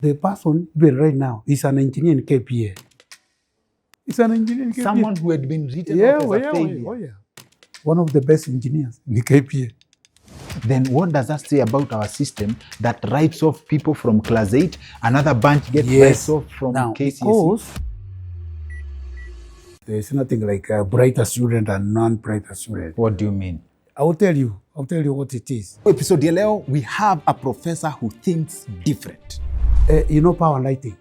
The person, even right now, is an engineer in KPA. He's an engineer in KPA. Someone who had been written off as a failure. Oh, yeah. One of the best engineers in KPA. Then what does that say about our system that writes off people from class 8, another bunch gets written off from KCSE? Because there's nothing like a brighter student and non-brighter student. What do you mean? I'll tell you what it is. Episode ya leo, we have a professor who thinks different. You know power lighting?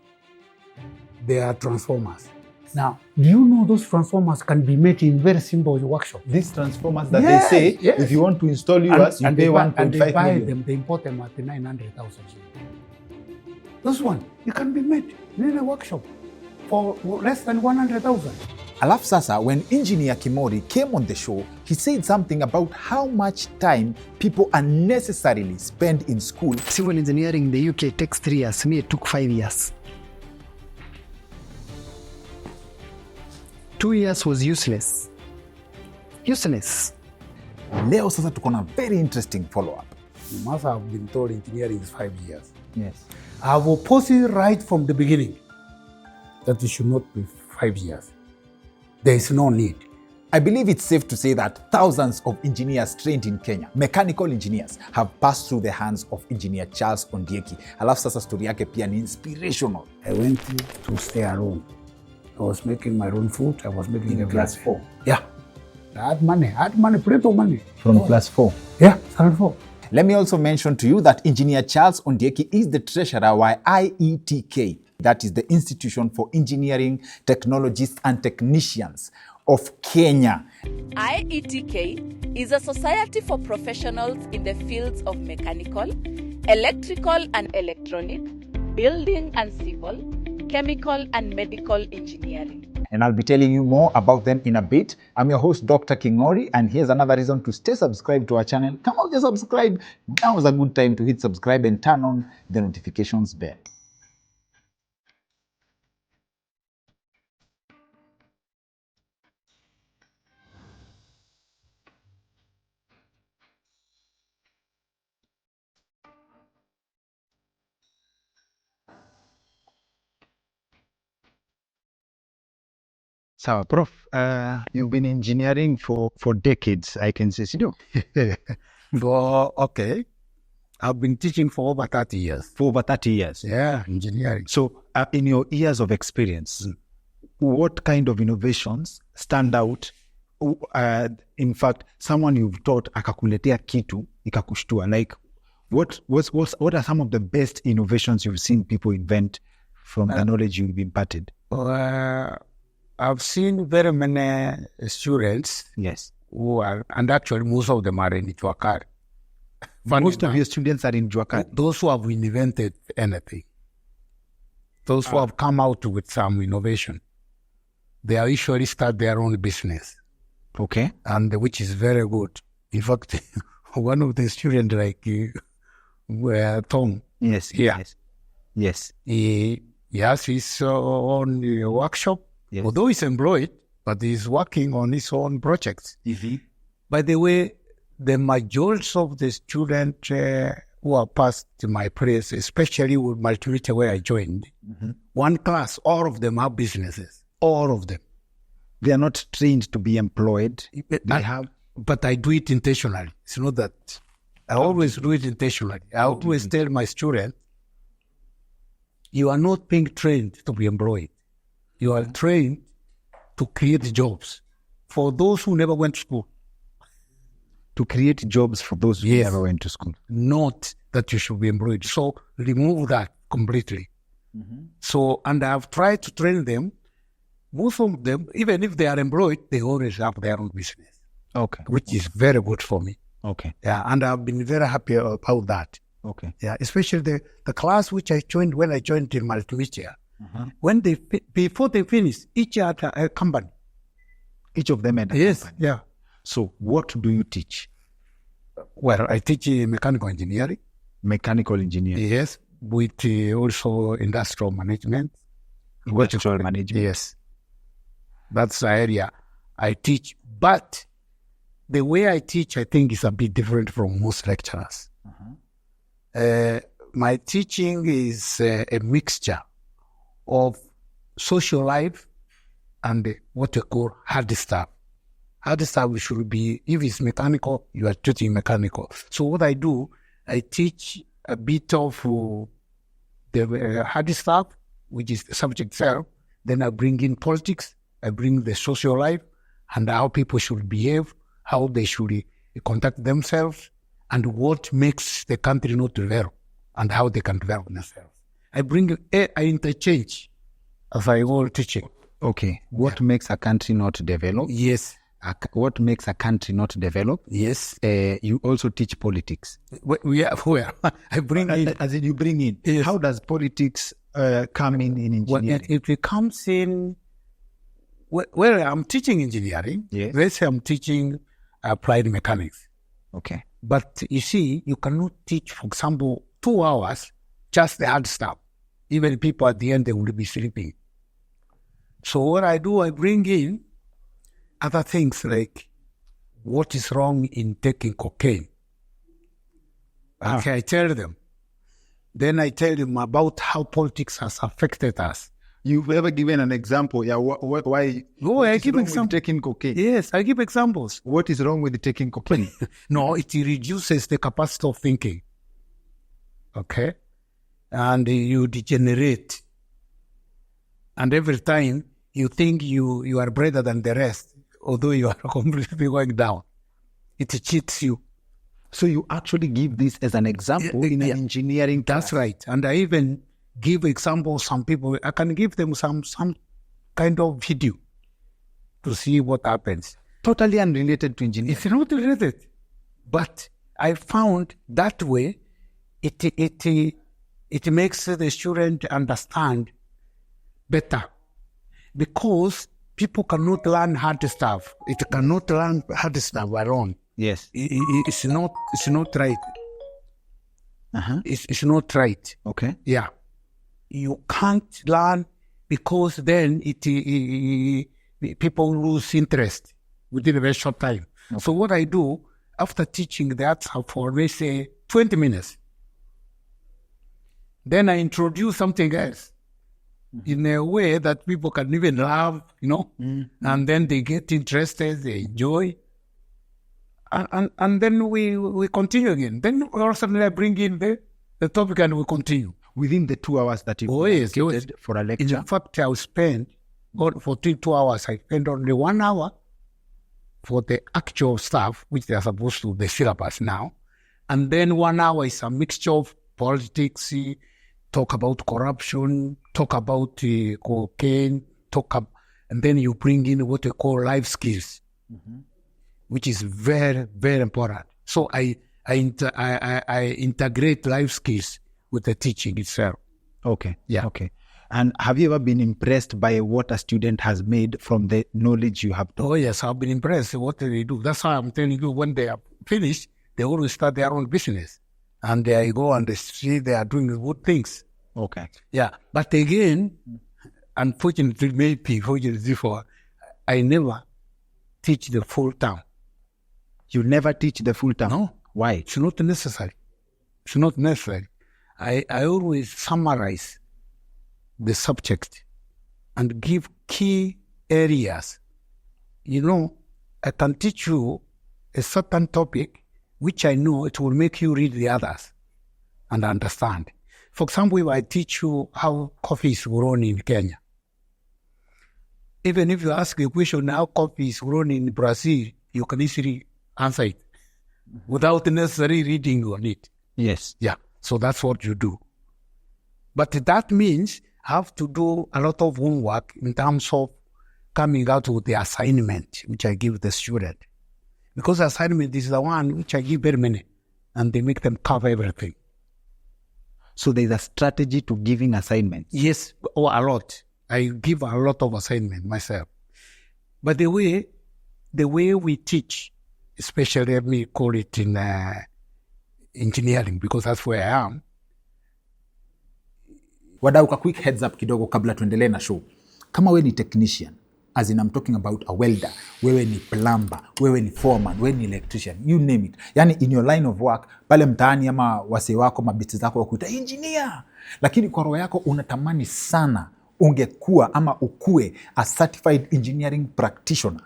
They are transformers. Now, do you know those transformers can be made in very simple workshop? These transformers that they say, if you want to install yours, you pay 1.5 million. And they buy them, they import them at 900,000. This one, it can be made in a workshop for less than 100,000. Alafu sasa, when Engineer Kimori came on the show, he said something about how much time people unnecessarily spend in school. Civil engineering in the UK takes 3 years. Me, it took 5 years. 2 years was useless. Useless. Leo sasa tuko na very interesting follow-up. You must have been told engineering is 5 years. Yes. I have opposed it right from the beginning that it should not be 5 years. There is no need. I believe it's safe to say that thousands of engineers trained in Kenya, mechanical engineers, have passed through the hands of Engineer Charles Ondieki. Alafu sasa story yake pia ni inspirational. I went to stay alone. I was making my own food. I was making in class 4. Yeah. I had money, plenty of money. From class 4? Yeah, class 4. Let me also mention to you that Engineer Charles Ondieki is the treasurer of IETK. That is the Institution for Engineering, Technologists and Technicians of Kenya. IETK is a society for professionals in the fields of mechanical, electrical and electronic, building and civil, chemical and medical engineering. And I'll be telling you more about them in a bit. I'm your host, Dr. Kingori, and here's another reason to stay subscribed to our channel. Come on, just subscribe. Now is a good time to hit subscribe and turn on the notifications bell. So, Prof, you've been engineering for decades, I can say. Well, okay. I've been teaching for over 30 years. For over 30 years? Yeah, engineering. So, in your years of experience, what kind of innovations stand out? In fact, someone you've taught akakuletea kitu ikakushtua. Like, what are some of the best innovations you've seen people invent from the knowledge you've imparted? I've seen very many students. Yes. Who are, and actually most of them are in Juakar. Most of your students are in Juakar? Those who have invented anything. Those who have come out with some innovation. They are usually start their own business. Okay. And which is very good. In fact, one of the students like Tom. Yes. Yeah. Yes. He has his own workshop. Yes. Although he's employed, but he's working on his own projects. Mm-hmm. By the way, the majority of the students who are passed my place, especially with multimedia where I joined, one class, all of them have businesses. All of them. They are not trained to be employed. But I do it intentionally. It's not that. I always do it intentionally. I always tell my students, you are not being trained to be employed. You are trained to create jobs for those who never went to school. To create jobs for those who never went to school. Not that you should be employed. So remove that completely. So, and I've tried to train them. Most of them, even if they are employed, they always have their own business. Okay. Which is very good for me. Okay. Yeah, and I've been very happy about that. Okay. Yeah, especially the class which I joined when I joined in multimedia. When before they finish, each had a company. Each of them had a company? Yeah. So what do you teach? Well, I teach mechanical engineering. Mechanical engineering? Yes, with also industrial management. Industrial management? Yes. That's the area I teach. But the way I teach, I think, is a bit different from most lecturers. My teaching is a mixture of social life and what we call hard stuff. Hard stuff should be, if it's mechanical, you are teaching mechanical. So what I do, I teach a bit of the hard stuff, which is the subject itself. Then I bring in politics, I bring the social life and how people should behave, how they should conduct themselves, and what makes the country not develop and how they can develop themselves. I interchange as I go teaching. Okay. What makes a country not develop? Yes. What makes a country not develop? Yes. You also teach politics. Where? I bring in. As in you bring in. Yes. How does politics come in engineering? Well, it comes in, where I'm teaching engineering. Yes. Let's say I'm teaching applied mechanics. Okay. But you see, you cannot teach, for example, 2 hours, just the hard stuff. Even people at the end, they will be sleeping. So what I do, I bring in other things like what is wrong in taking cocaine. Okay, I tell them. Then I tell them about how politics has affected us. You've ever given an example? Yeah, why? Oh, I give examples. Taking cocaine. Yes, I give examples. What is wrong with taking cocaine? No, it reduces the capacity of thinking. Okay? And you degenerate. And every time you think you are better than the rest, although you are completely going down. It cheats you. So you actually give this as an example in an engineering class. That's right. And I even give examples, some people, I can give them some kind of video to see what happens. Totally unrelated to engineering. It's not related. But I found that way, it makes the student understand better. Because people cannot learn hard stuff. It cannot learn hard stuff alone. Yes. It's not right. Uh-huh. It's not right. Okay. Yeah. You can't learn because then people lose interest within a very short time. Okay. So what I do, after teaching that for, let's say, 20 minutes, then I introduce something else. In a way that people can even laugh, and then they get interested, they enjoy. And then we continue again. Then all of a sudden I bring in the topic and we continue. Within the 2 hours that you allocated for a lecture? In fact, I'll spend, for 2 hours, I spend only 1 hour for the actual stuff, which they are supposed to, the syllabus now. And then 1 hour is a mixture of politics, talk about corruption, talk about cocaine, and then you bring in what we call life skills, which is very, very important. So I integrate life skills with the teaching itself. Okay. Yeah. Okay. And have you ever been impressed by what a student has made from the knowledge you have taught? Oh, yes, I've been impressed. What they do. That's why I'm telling you, when they are finished, they always start their own business. And they go and they see they are doing good things. Okay. Yeah. But again, unfortunately, maybe for I never teach the full term. You never teach the full term? No. Why? It's not necessary. It's not necessary. I always summarize the subject and give key areas. I can teach you a certain topic which I know it will make you read the others and understand. For example, if I teach you how coffee is grown in Kenya, even if you ask a question how coffee is grown in Brazil, you can easily answer it without necessarily reading on it. Yes. Yeah. So that's what you do. But that means I have to do a lot of homework in terms of coming out with the assignment which I give the student. Because the assignment is the one which I give very many, and they make them cover everything. So there's a strategy to giving assignments? Yes, a lot. I give a lot of assignment myself. But the way we teach, especially let me call it in engineering, because that's where I am. Wadau, ka quick heads up kidogo kabla tuendelee na show. Kama we ni technician as in I'm talking about a welder, wewe ni plumber, wewe ni foreman, wewe ni electrician, you name it. Yani in your line of work, pale mtaani ama wase wako mabiti zako wakuita engineer, lakini kwa roho yako unatamani sana ungekuwa ama ukue a certified engineering practitioner.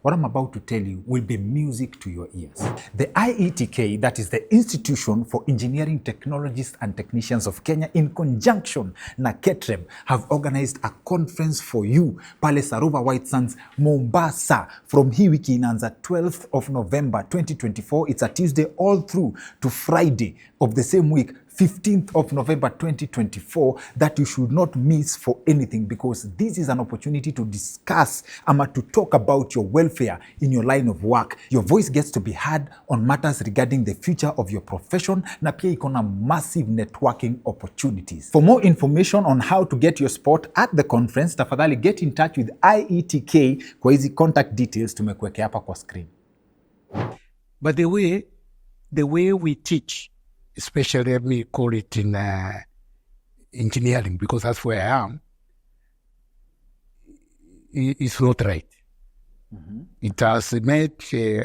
What I'm about to tell you will be music to your ears. The IETK, that is the Institution for Engineering Technologists and Technicians of Kenya, in conjunction na KETREB, have organized a conference for you pale Sarova White Sands, Mombasa, from hii wiki inaanza 12th of November 2024. It's a Tuesday all through to Friday of the same week, 15th of November 2024, that you should not miss for anything, because this is an opportunity to discuss to talk about your welfare in your line of work. Your voice gets to be heard on matters regarding the future of your profession, na pia iko na massive networking opportunities. For more information on how to get your spot at the conference, tafadhali get in touch with IETK kwa hizi contact details tumekuwekea hapa kwa screen. But the way we teach, especially we call it in engineering, because that's where I am, it's not right. It has made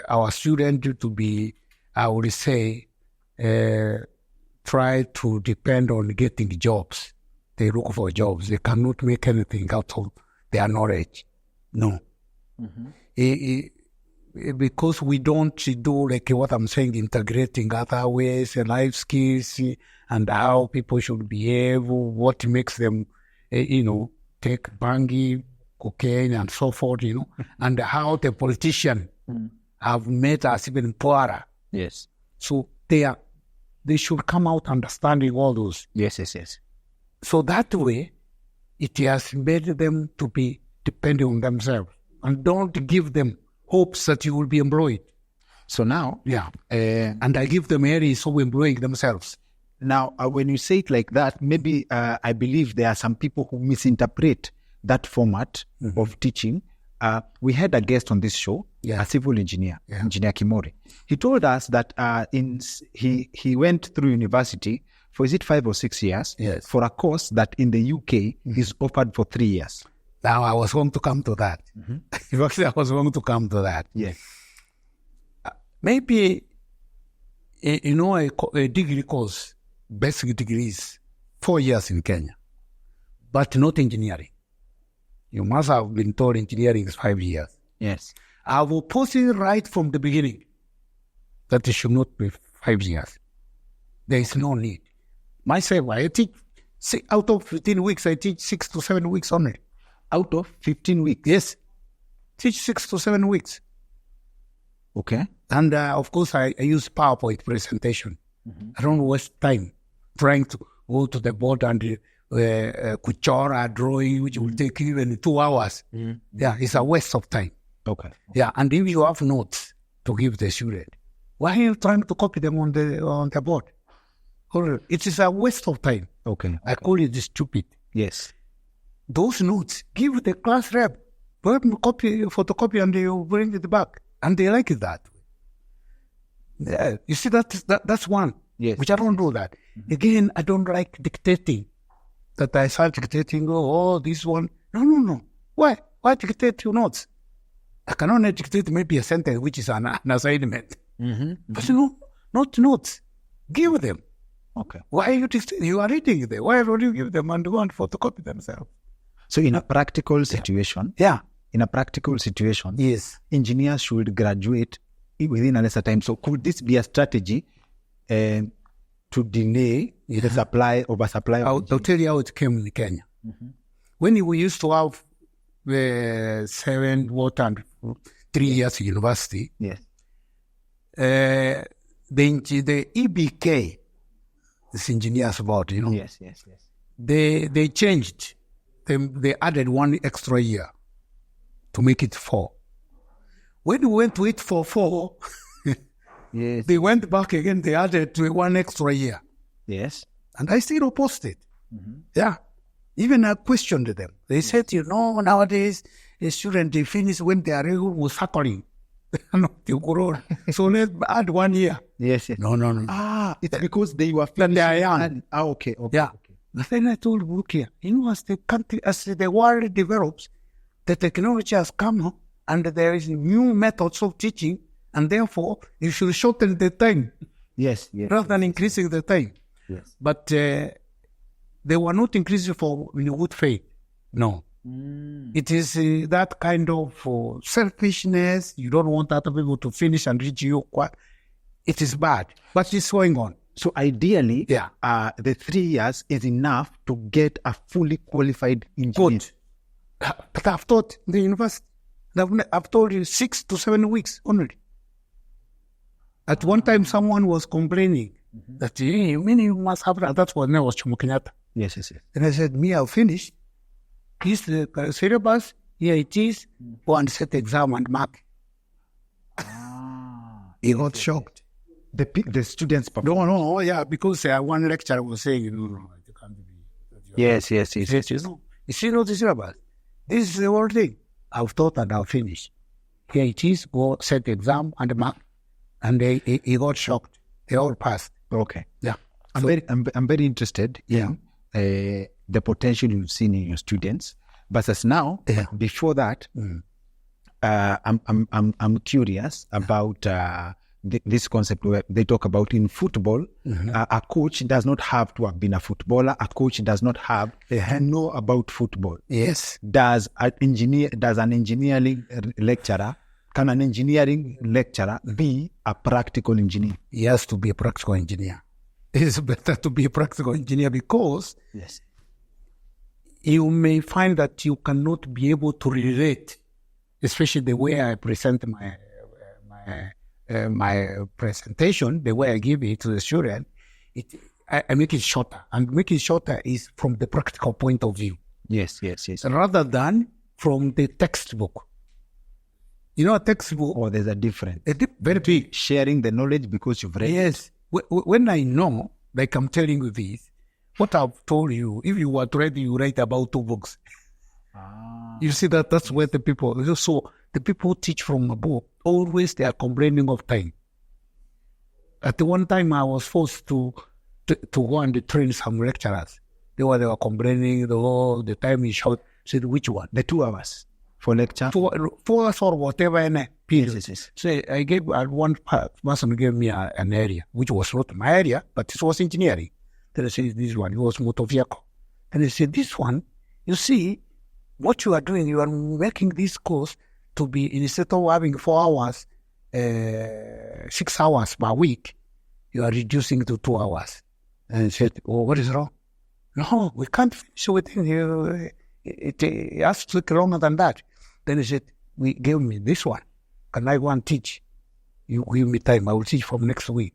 our students to be, I would say, try to depend on getting jobs. They look for jobs. They cannot make anything out of their knowledge. No. Because we don't do like what I'm saying, integrating other ways and life skills and how people should behave, what makes them, take bhang, cocaine and so forth, and how the politicians have made us even poorer. Yes. So they should come out understanding all those. Yes. So that way, it has made them to be dependent on themselves, and don't give them hopes that you will be employed. So now, and I give them areas so employing themselves. Now, when you say it like that, maybe I believe there are some people who misinterpret that format of teaching. We had a guest on this show, a civil engineer, Engineer Kimori. He told us that he went through university for, is it 5 or 6 years, for a course that in the UK is offered for 3 years. Now, I was going to come to that. Actually, I was going to come to that. Yes. Maybe, a degree course, basic degrees, 4 years in Kenya, but not engineering. You must have been told engineering is 5 years. Yes. I will post it right from the beginning that it should not be 5 years. There is no need. Myself, I teach out of 15 weeks, I teach 6 to 7 weeks only. Out of 15 weeks? Yes. Teach 6 to 7 weeks. Okay. And of course, I use PowerPoint presentation. I don't waste time trying to go to the board and kuchora drawing, which will take even 2 hours. Yeah, it's a waste of time. Okay. Yeah, and if you have notes to give the student, why are you trying to copy them on the board? It is a waste of time. Okay. I call it stupid. Yes. Those notes, give the class rep, photocopy, and they will bring it back. And they like it that way. Yeah, you see, that's one. Yes. Which I don't do that. Again, I don't like dictating. That I start dictating, this one. No. Why dictate your notes? I can only dictate maybe a sentence, which is an assignment. But not notes. Give them. Okay. Why are you dictating? You are reading them. Why don't you give them and want photocopy themselves? So in a practical situation, yes, engineers should graduate within a lesser time. So could this be a strategy to delay the oversupply? I'll tell you how it came in Kenya. When we used to have 7 and 3 years university, yes, the EBK, this engineers about, yes, they changed. They added 1 extra year to make it 4. When we went to it for 4, yes, they went back again. They added 1 extra year. Yes. And I still opposed it. Yeah. Even I questioned them. They said, nowadays, a student, they finish when they are able suckling. So let's add 1 year. Yes. No. It's because they were Then they are young. Okay. Yeah. But then I told, look here, as the country, as the world develops, the technology has come and there is new methods of teaching, and therefore you should shorten the time Yes. rather than increasing the time. Yes. But they were not increasing for good faith. No. It is that kind of selfishness. You don't want other people to finish and reach you. It is bad, but it's going on. So ideally, Yeah. the 3 years is enough to get a fully qualified engineer. Good. But I've taught the university. I've told you 6 to 7 weeks only. At one time, someone was complaining that you must have that. That's what I was Jomo Kenyatta. Yes. And I said, me, I'll finish. Here's the syllabus. Here it is. Go and set the exam and mark. He got shocked. The students. No, yeah, because one lecturer was saying, no, it can't be. Yes. He said, no, you see, not the syllabus. This is the whole thing. I've taught and I'll finish. Here it is. Go set the exam and mark. And he got shocked. They all passed. Okay. Yeah. I'm very interested in the potential you've seen in your students. But as now, before that, I'm curious about this concept where they talk about in football, a coach does not have to have been a footballer. A coach does not have to know about football. Yes. Can an engineering lecturer be a practical engineer? He has to be a practical engineer. It is better to be a practical engineer because you may find that you cannot be able to relate, especially the way I present my presentation, the way I give it to the student. I make it shorter, and make it shorter is from the practical point of view. Yes. Rather than from the textbook. A textbook. Or there's a difference. Very big. Sharing the knowledge because you've read. Yes. When I know, like I'm telling you this, what I've told you, if you were ready, you write about 2 books. You see that's where the people. So the people teach from a book. Always they are complaining of time. At the one time, I was forced to go and train some lecturers. They were complaining. The time is short. I said, which one? The 2 hours for lecture. 4 hours or whatever in a period. Yes. So I gave one person gave me an area, which was not my area, but it was engineering. Then I said, this one, it was motor vehicle. And I said, this one, you see, what you are doing, you are making this course to be, instead of having 4 hours, 6 hours per week, you are reducing to 2 hours. And I said, what is wrong? No, we can't finish within here. It has to take longer than that. Then he said, give me this one. Can I go and teach? You give me time. I will teach from next week.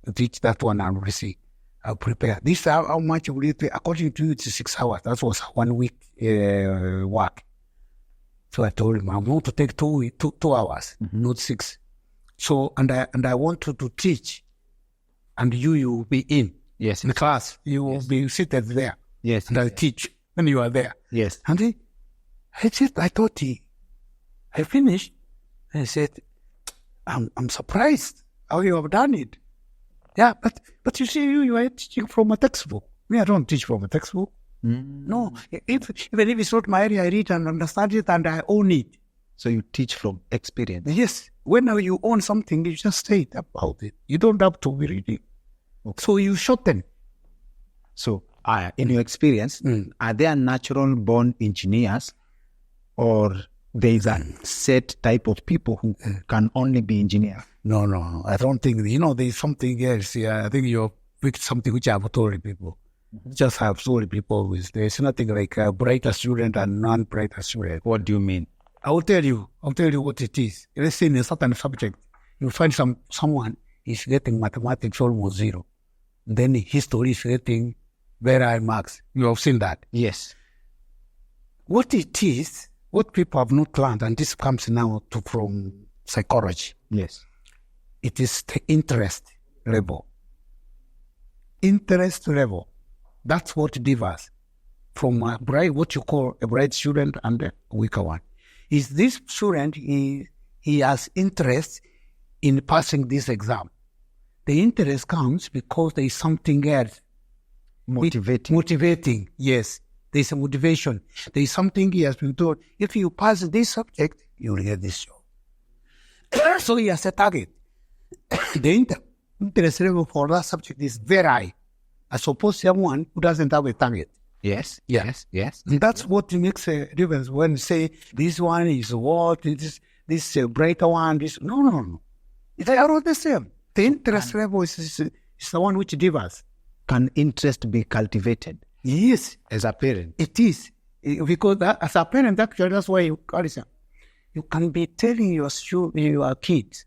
I'll teach that one and we'll see. I'll prepare. This how much will it pay? According to you, it's 6 hours. That was 1 week work. So I told him, I'm going to take 2 hours, not 6. So, and I want you to teach, and you will be in the class. You will be seated there. Yes. And I'll teach, and you are there. Yes. And I thought I finished. And I said, I'm surprised how you have done it. Yeah, but you see, you are teaching from a textbook. Me, I don't teach from a textbook. No, even if it's not my area, I read and understand it and I own it. So you teach from experience. Yes. When you own something, you just say it about it. You don't have to be reading. Okay. So you shorten. So in your experience, are there natural born engineers or there is a set type of people who can only be engineers? No. I don't think, there's something else. Yeah, I think you're picked something which I have told people. Just have told people with. There's nothing like a brighter student and non-brighter student. What do you mean? I'll tell you what it is. Let's say in a certain subject, you find someone is getting mathematics almost 0. Then history is getting very high marks. You have seen that. Yes. What it is, what people have not learned, and this comes now from psychology. Yes. It is the interest level. Interest level. That's what differs from what you call a bright student and a weaker one. Is this student, he has interest in passing this exam. The interest comes because there is something else. Motivating. Motivating, yes. There's a motivation. There's something he has been told. If you pass this subject, you will get this job. So he has a target. The interest level for that subject is very high. As opposed to someone who doesn't have a target. Yes. Yeah. Yes. And that's what makes a difference when you say this one is what, this brighter one, this. No. They are all the same. The interest level is the one which differs. Can interest be cultivated? Yes. As a parent? It is. Because as a parent, actually, that's why you call it. You can be telling your kids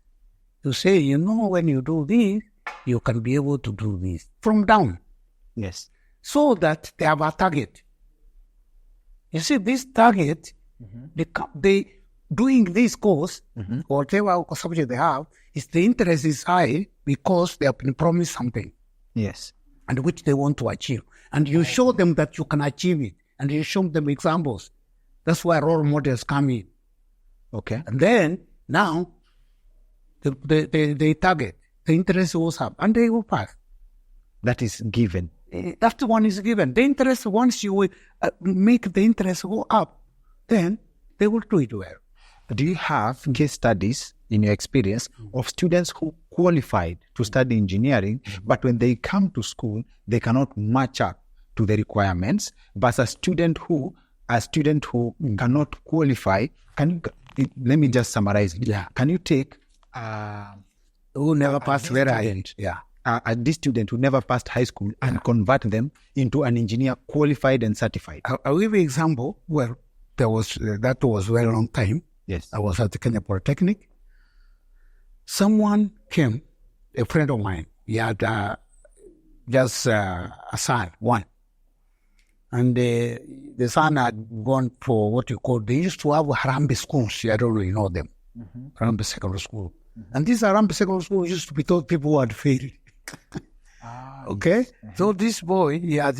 to say, when you do this, you can be able to do this from down. Yes. So that they have a target. You see, this target, they doing this course, whatever subject they have, is the interest is high because they have been promised something. Yes. And which they want to achieve. And you show them that you can achieve it. And you show them examples. That's why role models come in. Okay. And then, now, they target. The interest goes up. And they will pass. That is given. That one is given. The interest, once you make the interest go up, then they will do it well. Do you have case studies in your experience of students who qualified to study engineering, but when they come to school, they cannot match up to the requirements, but a student who cannot qualify, let me just summarize it. Yeah. Can you take who never passed very high? Yeah. This student who never passed high school and convert them into an engineer qualified and certified? I'll give you an example. Well, that was very long time. Yes. I was at the Kenya Polytechnic. Someone came, a friend of mine. He had just a son, one. And the son had gone for what you call, they used to have Harambee schools. I don't really know them. Harambee Secondary School. And these Harambee Secondary Schools used to be taught people who had failed. Okay? Yes. So this boy, he had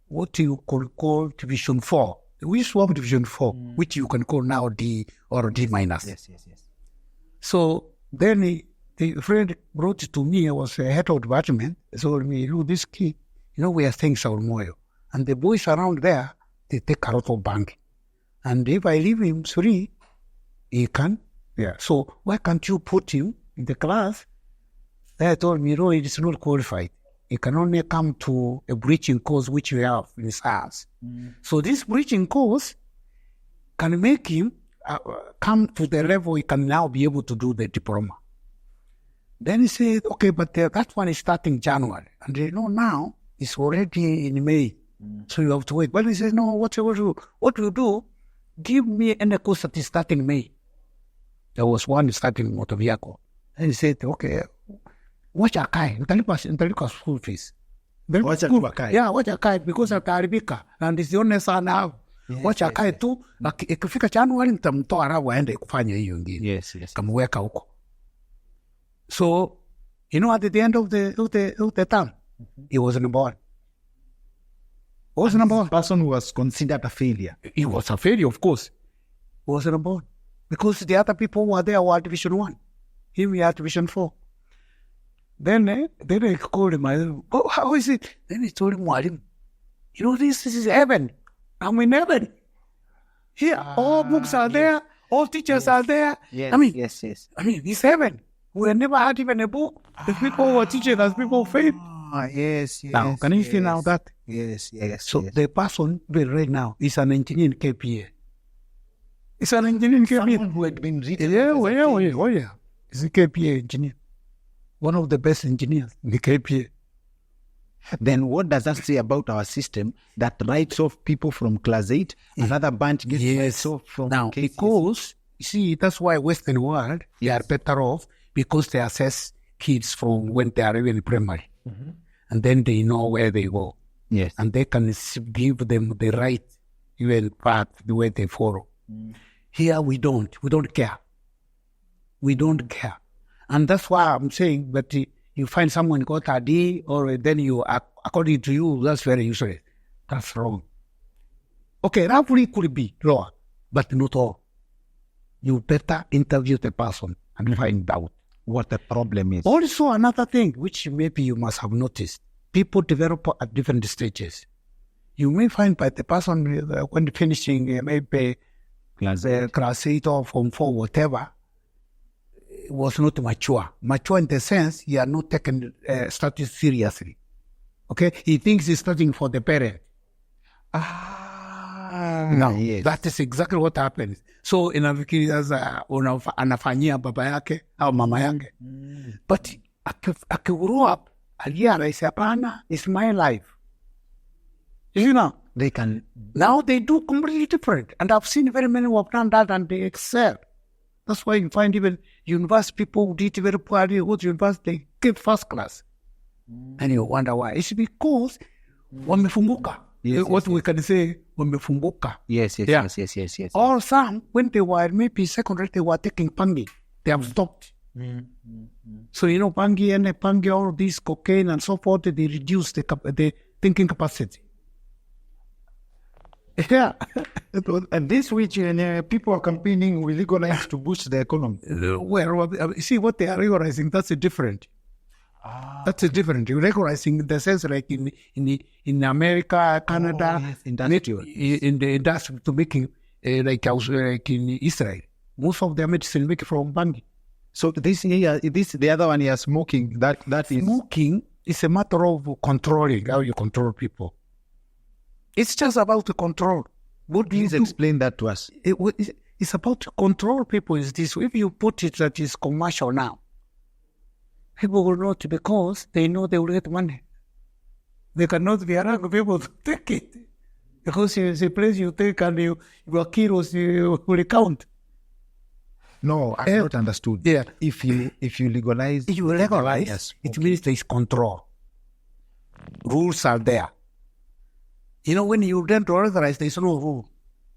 what you could call Division 4. We used to have Division 4, which you can call now D or D minus. Yes. So then the friend brought it to me. I was a head of department. He told me, this kid, we are staying South Moyo. And the boys around there, they take a lot of bhang. And if I leave him free, he can. Yeah. So why can't you put him in the class? They told me, he is not qualified. He can only come to a breaching course which we have in his house. So this breaching course can make him come to the level he can now be able to do the diploma. Then he said, okay, but that one is starting January. And now it's already in May. So you have to wait. But he said, no, what you do, give me any course that is starting May. There was one starting motor vehicle. And he said, okay, watch a kai, nitalipa school fees. Watch a kai. Yeah, watch a kai because ataharibika. And it's the only son I have. Watch a kai tu, ikifika January nitamtoa rabu aende kufanya hiyo ingine. Yes. Kamweka huko. So, at the end of the term, he was number one. He was number one. Person who was considered a failure. He was a failure, of course. He was number one. Because the other people who were there were Division 1. Him, we had Division 4. Then I called him. How is it? Then he told him, Walim, this is heaven. I'm in heaven. Here, all books are there. All teachers are there. Yes, yes. It's heaven. We never had even a book. The people who were teaching us, people failed. Yes. Now, can you see now that? Yes. So the person right now is an engineer in KPA. It's an engineer in KPA. Someone who had been written. Yeah. He's a KPA engineer. One of the best engineers in the KPA. Then what does that say about our system that writes off people from class 8, another bunch gets writes off from now, cases? Because, you see, that's why Western world, they are better off because they assess kids from when they are even primary. And then they know where they go. Yes. And they can give them the right even path, the way they follow. Here we don't care. We don't care. And that's why I'm saying that you find someone got a D or then you, according to you, that's very useless. That's wrong. Okay, roughly could be lower, but not all. You better interview the person and find out what the problem is. Also, another thing which maybe you must have noticed, people develop at different stages. you may find by the person when finishing maybe class 8 or Form 4, whatever, was not mature. Mature in the sense he had not taken studies seriously. Okay? He thinks he's studying for the parent. No, yes. that is exactly what happens. So inafikiri sasa anafanyia baba yake au mama yake. But grow up, alirealize hapana, it's my life. You know, They can. now they do completely different. And I've seen very many who have done that and they excel. That's why you find even university people who did very poorly, who go to university, they get first class. And you wonder why. It's because wamefunguka. What we can say, wamefunguka. Yes. Yeah. Yes. Or some, when they were maybe secondary, they were taking pangi. They have stopped. So, pangi and all this cocaine and so forth, they reduce the thinking capacity. Yeah. And this which people are campaigning will legalize to boost the economy. Well, see what they are regularizing, that's a different. That's a different. You're regularizing in the sense like in America, Canada, yes, industrial. in the industry to making like in Israel. Most of their medicine make from bangi. So the other one here, smoking. That is Smoking is a matter of controlling how you control people. It's just about to control. What do you Please do? explain that to us. It's about to control people. Is this if you put it that is commercial now, people will not because they know they will get money. They cannot be around people to take it because it's a place you take and your kilos you will count. No, I've not understood. Yeah. If you legalize, If you legalize, yes, it means there is control. Rules are there. When you don't legalize, there is no rule.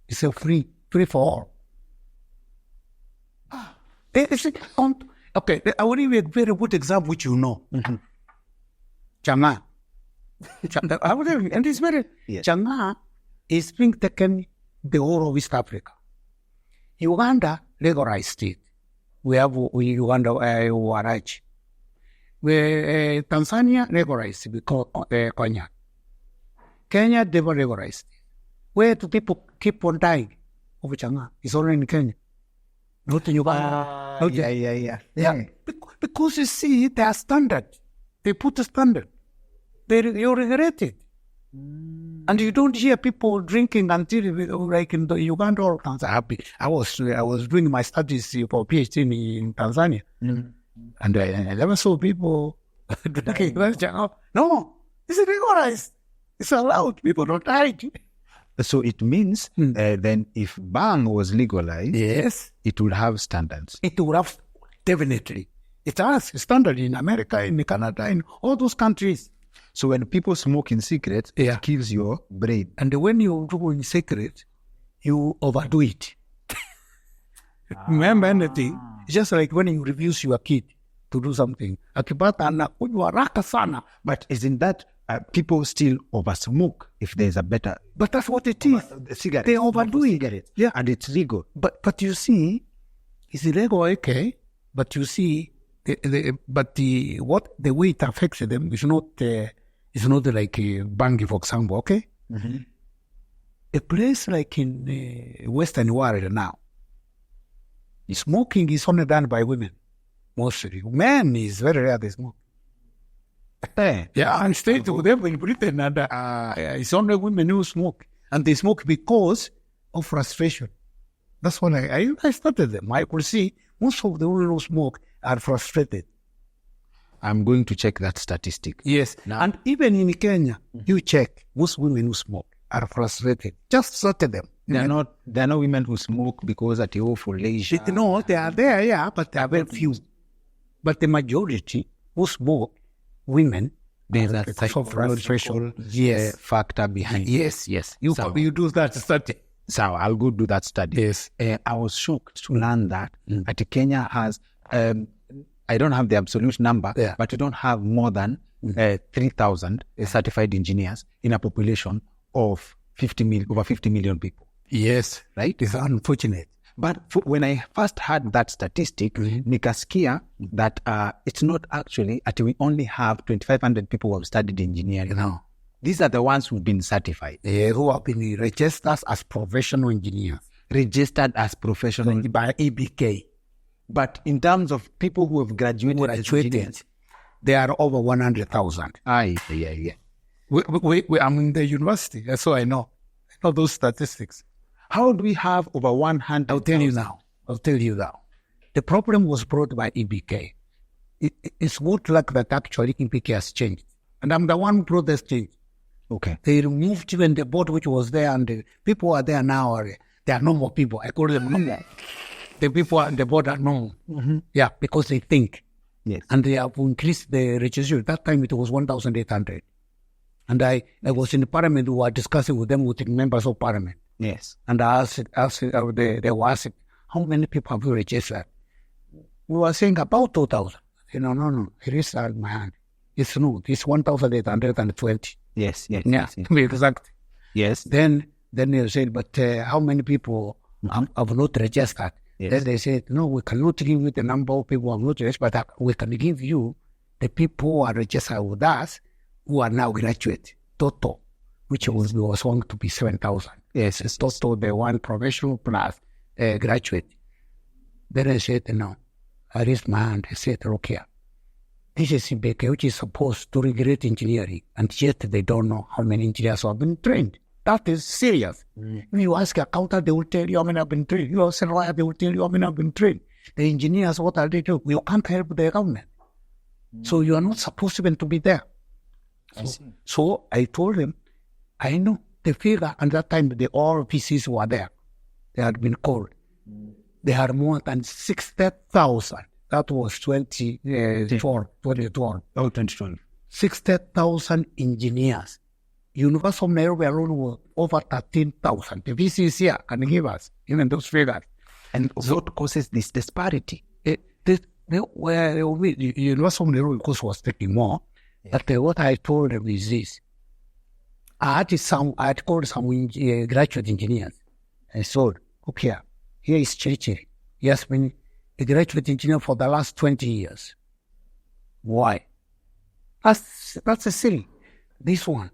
It's a free for all. Okay, I will give you a very good example which you know. Changa. And it's very... Yes. Changa is being taken the whole of East Africa. Uganda legalized it. We have Uganda Warachi. Tanzania legalized because Kenya. Kenya never legalized it. Where do people keep on dying of Changa? It's only in Kenya. Not in Uganda. Yeah. Because you see, they are standard. They put a standard. You regret it. And you don't hear people drinking until like in the Uganda or Tanzania. I was doing my studies for PhD in Tanzania. And I never saw people drinking. No, it's regularized. It's allowed. People don't die. So it means then if bhang was legalized, Yes. it would have standards. It would have, definitely. It has standard in America, in Canada, in all those countries. So when people smoke in secret, Yeah. it kills your brain. And when you do in secret, you overdo it. Remember anything? It's just like when you refuse your kid to do something. Akipata anakunywa haraka sana. But isn't that people still oversmoke if there's a better But that's what it is. cigarette? They overdo it. Cigarette. Yeah. And it's legal. But you see, it's illegal, okay? But you see, the way it affects them is not like bhang, for example, okay? A place like in Western world now, smoking is only done by women, mostly. Men is very rare they smoke. Yeah, and stay to them in Britain, and it's only women who smoke, and they smoke because of frustration. That's when I started them. I could see most of the women who smoke are frustrated. I'm going to check that statistic. Yes, and even in Kenya, you check most women who smoke are frustrated. Just started them. There are no women who smoke because at all for leisure. No, they are there, yeah, but they are very few. But the majority who smoke, women, There's a frustration. Yes. Factor behind. Yes. You do that study. So I'll go do that study. Yes. I was shocked to learn that Kenya has, I don't have the absolute number, but we don't have more than 3,000 certified engineers in a population of over 50 million people. Yes. Right? It's unfortunate. But when I first heard that statistic, nikasikia that it's not actually, we only have 2,500 people who have studied engineering. No. These are the ones who've been certified. Who have been registered as professional engineers. Registered as professional. By EBK. But in terms of people who have graduated, they are over 100,000. Yeah. I'm in the university, that's all I know. I know those statistics. How do we have over 100,000? I'll tell you now. The problem was brought by EBK. It's good luck that actually EBK has changed. And I'm the one who brought this change. Okay. They removed even the board which was there, and the people who are there now, they are normal people. I call them normal. The people on the board are normal. Mm-hmm. Yeah, because they think. Yes. And they have increased the registration. That time it was 1,800. And I was in the parliament, we were discussing with them, with the members of parliament. Yes. And I asked they were asking, how many people have you registered? We were saying about 2,000. No. It is my hand. It's no, it's 1,820. Yes. Yeah, to be exact. Yes. Then they said, but how many people have not registered? Yes. Then they said, no, we cannot give you the number of people who have not registered, but we can give you the people who are registered with us who are now graduate, total, which was going to be 7,000. Yes. It's total, the one professional plus graduate. Then I said, no. I raised my hand. I said, look here. This is EBK, which is supposed to regulate engineering, and yet they don't know how many engineers have been trained. That is serious. If you ask a accountant, they will tell you how many have been trained. You ask a lawyer, they will tell you how many have been trained. The engineers, what are they doing? You can't help the government. So you are not supposed even to be there. So I told them, I know the figure, and that time all PCs were there. They had been called. They had more than 60,000. That was 2012. Oh, 2012. 60,000 engineers. University of Nairobi alone was over 13,000. The VCs here can give us even those figures. And what causes this disparity? The University of Nairobi, of course, was taking more. Yeah. But what I told them is this. I had called some graduate engineers. I said, okay, here is Chirichiri. He has been a graduate engineer for the last 20 years. Why? That's a silly. This one.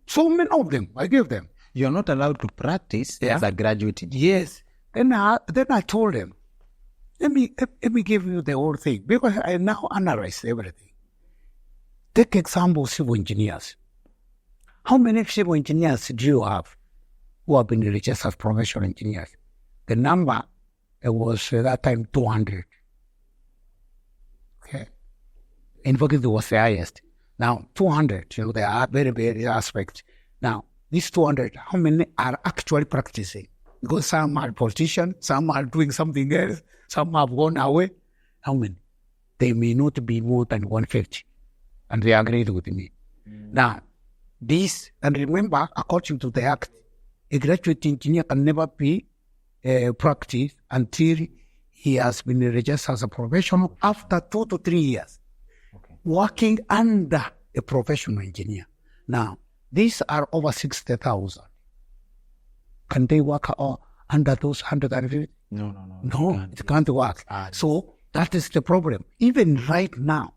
So many of them, I give them. You're not allowed to practice as a graduate engineer. Yes. Then I told them, let me give you the whole thing, because I now analyze everything. Take example, civil engineers. How many civil engineers do you have who have been registered as professional engineers? The number was at that time 200. Okay. In fact, it was the highest. Now, 200, there are very, very aspects. Now, these 200, how many are actually practicing? Because some are politicians, some are doing something else, some have gone away. How many? They may not be more than 150. And they agreed with me. Now, this, and remember, according to the Act, a graduate engineer can never be practiced until he has been registered as a professional after 2 to 3 years. Working under a professional engineer. Now, these are over 60,000. Can they work under those 150? No, it can't work. So that is the problem. Even right now,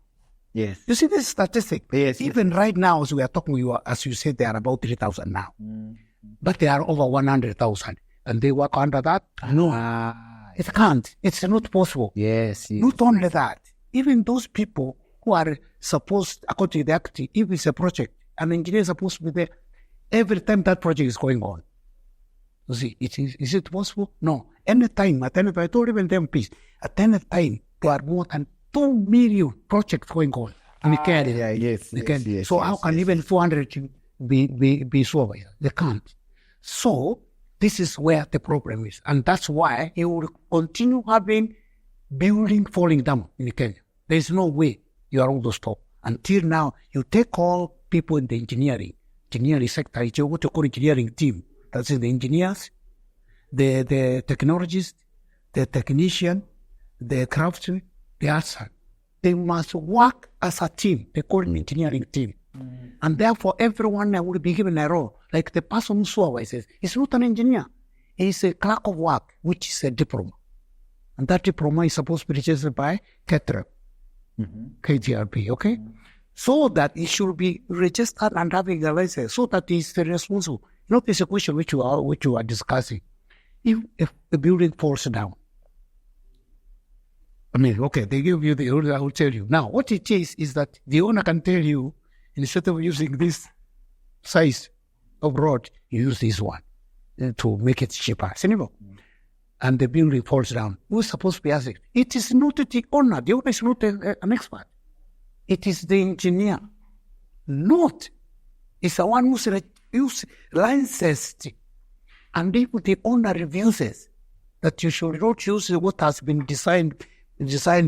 yes. You see this statistic? Yes. Even right now, as we are talking, as you said, they are about 3,000 now. But they are over 100,000. And they work under that? No. It can't. It's not possible. Yes. Not only that, even those people who are supposed, according to the Act, if it's a project, an engineer is supposed to be there every time that project is going on. You see, is it possible? No. At any time, I told even them, please, at any time, there are more than 2 million projects going on in Kenya. Yes. So how can even 400 be supervised? They can't. So this is where the problem is. And that's why you will continue having building falling down in Kenya. There is no way you are able to stop. Until now, you take all people in the engineering sector, it's what you call engineering team. That's the engineers, the technologists, the technician, the craftsman, the artisan. They must work as a team. They call it an engineering team. And therefore, everyone will be given a role. Like the person who supervises, he's not an engineer. He's a clerk of work, which is a diploma. And that diploma is supposed to be registered by KTRP, KTRP, okay? so that it should be registered and having a license, so that it's responsible. Not this question which you are discussing. If the building falls down, I mean, okay, they give you the order, I will tell you. Now, what it is that the owner can tell you, instead of using this size of rod, you use this one to make it cheaper. And the building falls down. Who's supposed to be asking? It is not the owner. The owner is not an expert. It is the engineer. Not. It's the one who's licensed. And if the owner refuses that you should not use what has been designed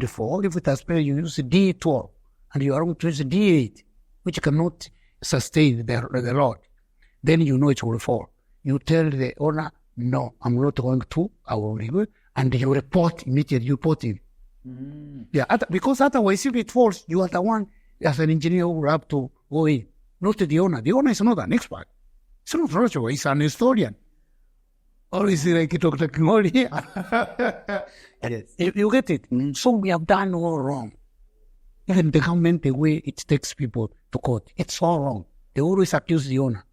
for, if it has been, you use D12 and you are going to use D8, which cannot sustain the load, then you know it will fall. You tell the owner, no, I'm not going to, I will remove it, and you report immediately, you report it. Yeah, because otherwise if it falls, you are the one, as an engineer, who will have to go in, not the owner. The owner is not an expert. It's not Roger, he's an historian. Or is it like talking all here? Yes. You get it? So we have done all wrong. Even the government, the way it takes people to court, it's all wrong. They always accuse the owner.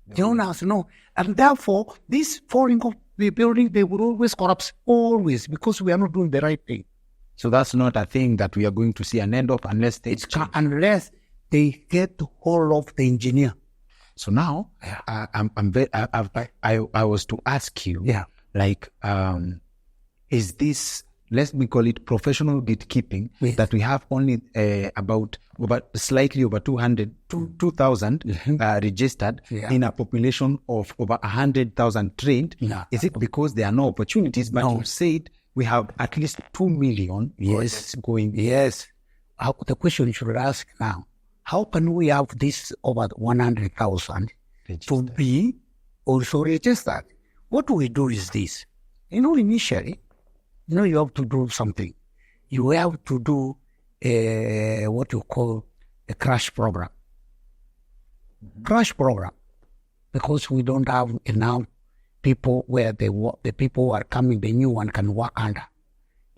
The owner has no. And therefore, this falling of the building, they will always corrupt, always, because we are not doing the right thing. So that's not a thing that we are going to see an end of unless they Unless they get hold of the engineer. So now, I was to ask you, like, is this, let me call it professional gatekeeping, that we have only about slightly over 2,000 registered in a population of over 100,000 trained? Is it because there are no opportunities? But you said we have at least 2 million going. Yes. The question you should ask now, how can we have this over 100,000 to be also registered? What we do is this. Initially, you have to do something. You have to do what you call a crash program. Crash program. Because we don't have enough people where the people who are coming, the new one can work under.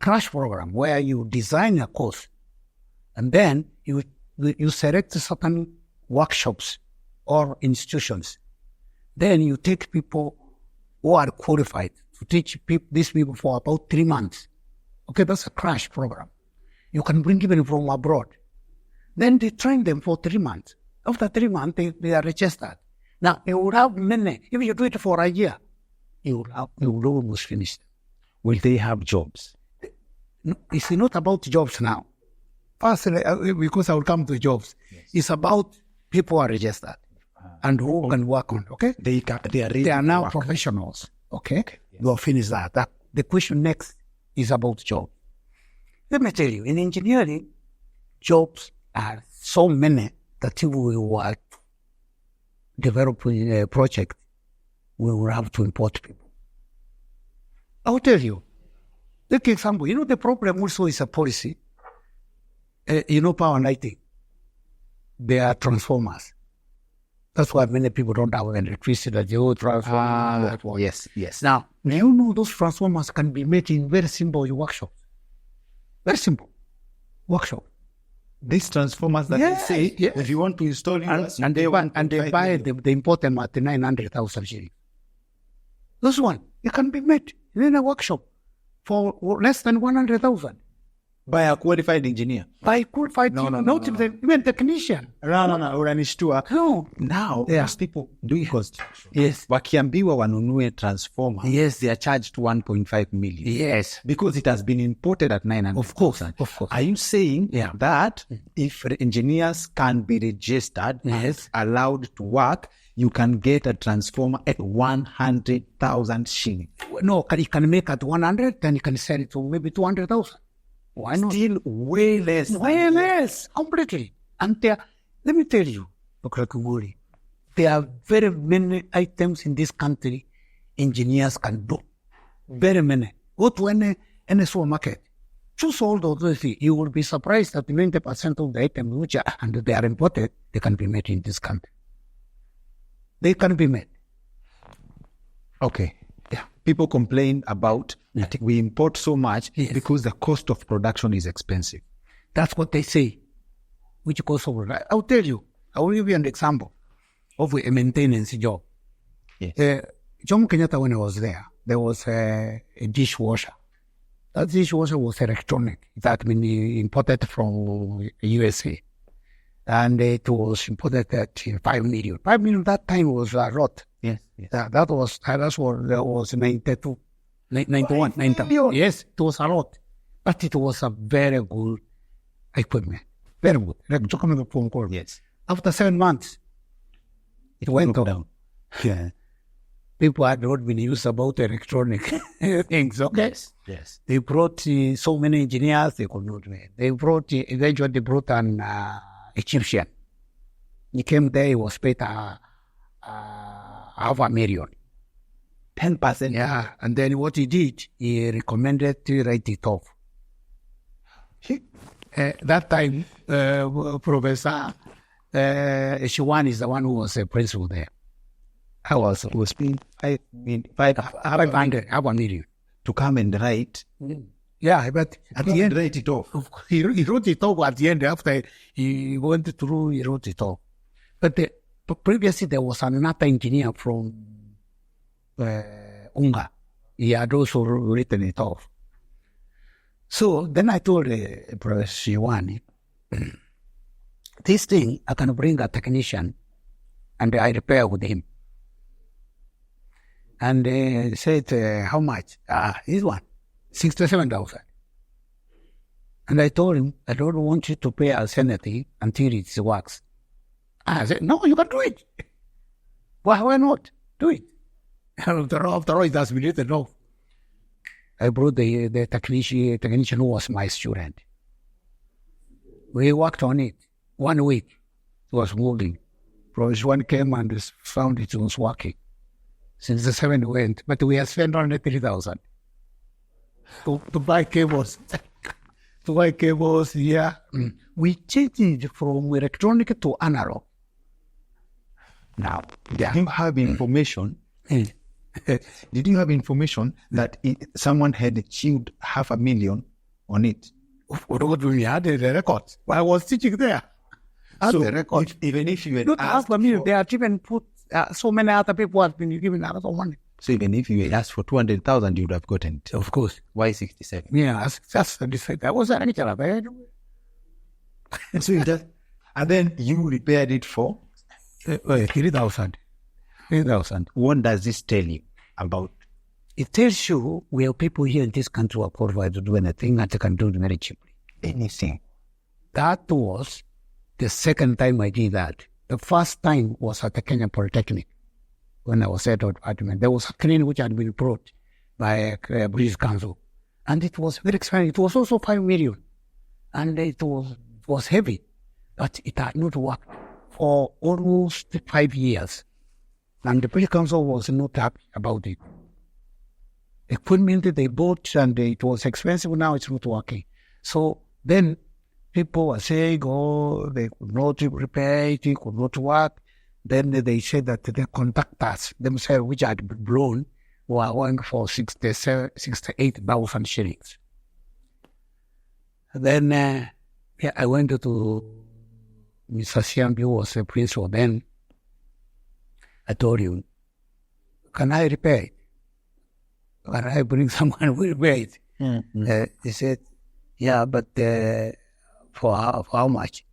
Crash program, where you design a course and then you select certain workshops or institutions. Then you take people who are qualified to teach these people for about 3 months. Okay, that's a crash program. You can bring people from abroad. Then they train them for 3 months. After 3 months, they are registered. Now, you will have many. If you do it for a year, you will almost finish. Will they have jobs? No, it's not about jobs now. First, because I will come to jobs. Yes. It's about people who are registered and who can work on. Okay, they are now professionals. Okay, yes. We'll finish that. The question next is about jobs. Let me tell you, in engineering, jobs are so many that if we were developing a project, we will have to import people. I'll tell you. Take example. The problem also is a policy. Power and lighting. They are transformers. That's why many people don't have electricity. They all transformers. Yes. Now, those transformers can be made in very simple workshops. Very simple workshop. These transformers that they say, if you want to install it, and they buy the import them at 900,000 shillings. This one, it can be made in a workshop for less than 100,000. By a qualified engineer. By qualified, not even technician. Unanishtua. No. Now, most people doing construction. Yes. Wakiambiwa wanunue transformer. Yes. They are charged 1.5 million. Yes. Because it has been imported at 900,000. Of course. Are you saying that if engineers can be registered and allowed to work, you can get a transformer at 100,000 shillings? No, you can make at 100, then you can sell it to maybe 200,000. Why not? Still way less. Way less, completely. And let me tell you, Dr. Kuguri, there are very many items in this country engineers can do. Very many. Go to any supermarket. Choose all those things. You will be surprised that 90% of the items which are, and they are imported, they can be made in this country. They can be made. Okay. Yeah. People complain about that we import so much because the cost of production is expensive. That's what they say. which goes over. I'll tell you. I will give you an example of a maintenance job. Yes. Jomo Kenyatta, when I was there was a dishwasher. That dishwasher was electronic. It had been imported from USA. And it was imported at 5 million. 5 million that time was a lot. Yes. That was 92, 91, 90. Yes, it was a lot. But it was a very good equipment. Very good. Like talking phone call. Yes. After 7 months, it went down. Yeah. People had not been used about electronic things, okay? Yes. They brought so many engineers, they could not make. Eventually they brought an Egyptian. He came there, he was paid $500,000. 10%. Yeah, and then what he did, he recommended to write it off. That time, Professor Shiwan is the one who was a principal there. I was paying $500,000 to come and write. Yeah, but at the end, write it off. he wrote it off at the end. After he went through, he wrote it off. But previously, there was another engineer from Unga. He had also written it off. So then I told Professor Shiwani, this thing, I can bring a technician and I repair with him. And he said, how much? This one, 67,000. And I told him, I don't want you to pay us anything until it works. I said, no, you can do it. Why not? Do it. After all, it has been written off. I brought the technician who was my student. We worked on it. 1 week, it was moving. Professor one came and found it was working. Since the 7 went, but we had spent only 3,000 to buy cables. Yeah. We changed it from electronic to analog. Now, Did you have information? Did you have information that someone had achieved $500,000 on it? What we had the record. I was teaching there. So the record. even if you had Not asked $500,000. They have even put so many other people have been given a lot of money. So even if you had asked for 200,000, you would have gotten it. Of course. Why 67? Yeah, that's the decision. That was a lecturer. So you just, and then you repaired it for 3,000. 3,000. What does this tell you about? It tells you where people here in this country are qualified to do anything and they can do it very cheaply. Anything. That was the second time I did that. The first time was at the Kenya Polytechnic when I was head of department. There was a crane which had been brought by a British Council. And it was very expensive. It was also 5 million. And it was heavy. But it had not worked for almost 5 years. And the British Council was not happy about it. Equipment they bought and it was expensive. Now it's not working. So then people were saying, they could not repair it, it could not work. Then they said that the conductors themselves, which had been blown, were going for 68,000 shillings. Then I went to Mr. Siambi, who was the principal then. I told him, can I repair it? Can I bring someone who will repair it? Mm-hmm. He said, yeah, but for how much?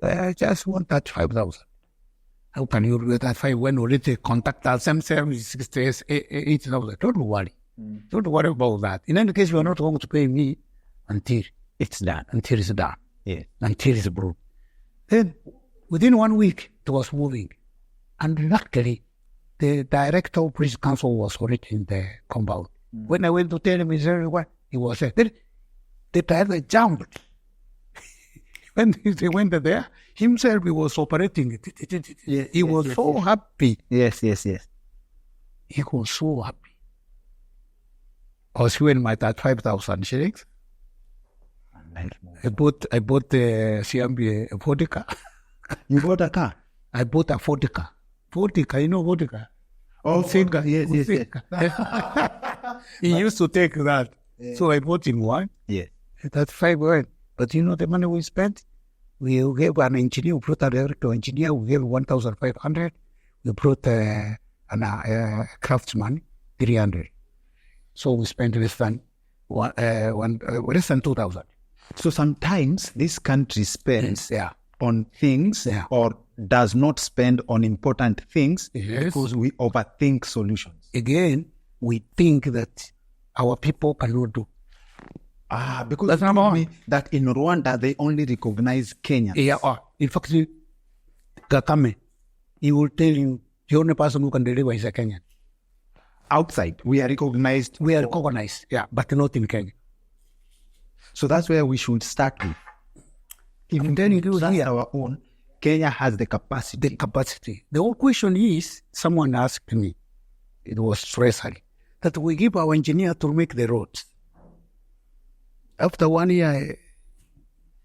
I just want that 5,000. How can you do that 5 when already contact us themselves 68,000? Don't worry. Don't worry about that. In any case, you are not going to pay me until It's done. until it's done. Yeah. Until it's broke. Then within 1 week, it was moving. And luckily, the director of British Council was already in the compound. When I went to tell him, he was there. Then the driver jumped. When they went there, himself, he was operating it. He was so happy. Yes. He was so happy. I was when my that 5,000 shillings. I bought the CMB a vodka. You bought a car? I bought a vodka. Vodka, you know vodka? Oh, Vodka. Yes. He used to take that. So I bought him one. Yeah. That 5 went. But you know the money we spent? We gave an engineer, we brought an electrical engineer, we gave 1,500. We brought a craftsman, 300. So we spent less than 2,000. So sometimes this country spends Yeah. on things Yeah. or does not spend on important things Yes. because we overthink solutions. Again, we think that our people cannot do. Because That's you number told one. me that in Rwanda they only recognize Kenyans. Yeah, in fact, Kakame, he will tell you the only person who can deliver is a Kenyan. Outside, we are recognized. We are recognized, yeah, but not in Kenya. So that's where we should start with. Even then, you do That's here our own. Kenya has the capacity. the capacity. The whole question is, someone asked me, it was recently, that we give our engineer to make the roads. After 1 year,